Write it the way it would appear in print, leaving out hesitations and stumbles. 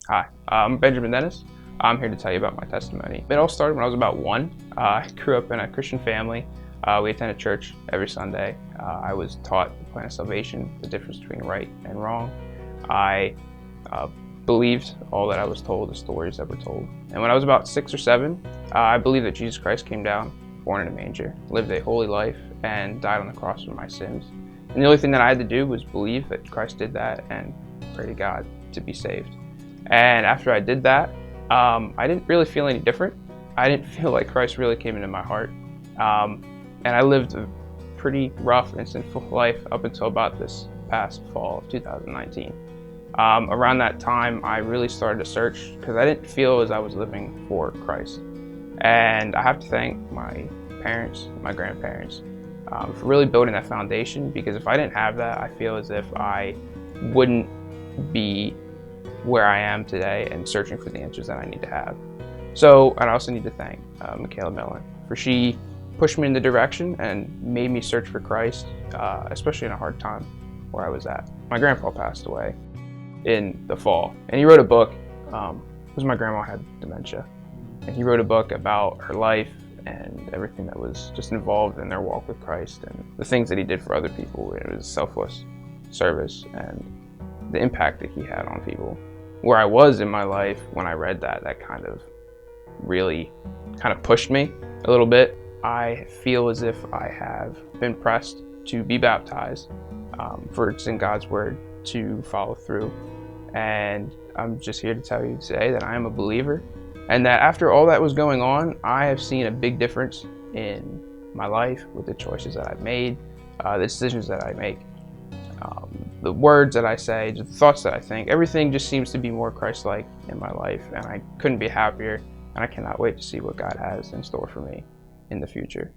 Hi, I'm Benjamin Dennis. I'm here to tell you about my testimony. It all started when I was about 1. I grew up in a Christian family. We attended church every Sunday. I was taught the plan of salvation, the difference between right and wrong. I believed all that I was told, the stories that were told. And when I was about 6 or 7, I believed that Jesus Christ came down, born in a manger, lived a holy life, and died on the cross for my sins. And the only thing that I had to do was believe that Christ did that and pray to God to be saved. And after I did that, I didn't really feel any different. I didn't feel like Christ really came into my heart. And I lived a pretty rough and sinful life up until about this past fall of 2019. Around that time, I really started to search because I didn't feel as I was living for Christ. And I have to thank my parents, my grandparents, for really building that foundation, because if I didn't have that, I feel as if I wouldn't be where I am today and searching for the answers that I need to have. So I also need to thank Michaela Millen, for she pushed me in the direction and made me search for Christ, especially in a hard time where I was at. My grandpa passed away in the fall, and he wrote a book, because my grandma had dementia, and he wrote a book about her life and everything that was just involved in their walk with Christ and the things that he did for other people. It was selfless service and the impact that he had on people. Where I was in my life when I read that kind of really pushed me a little bit. I feel as if I have been pressed to be baptized, for it's in God's word to follow through. And I'm just here to tell you today that I am a believer, and that after all that was going on, I have seen a big difference in my life with the choices that I've made, the decisions that I make. The words that I say, the thoughts that I think, everything just seems to be more Christ-like in my life, and I couldn't be happier, and I cannot wait to see what God has in store for me in the future.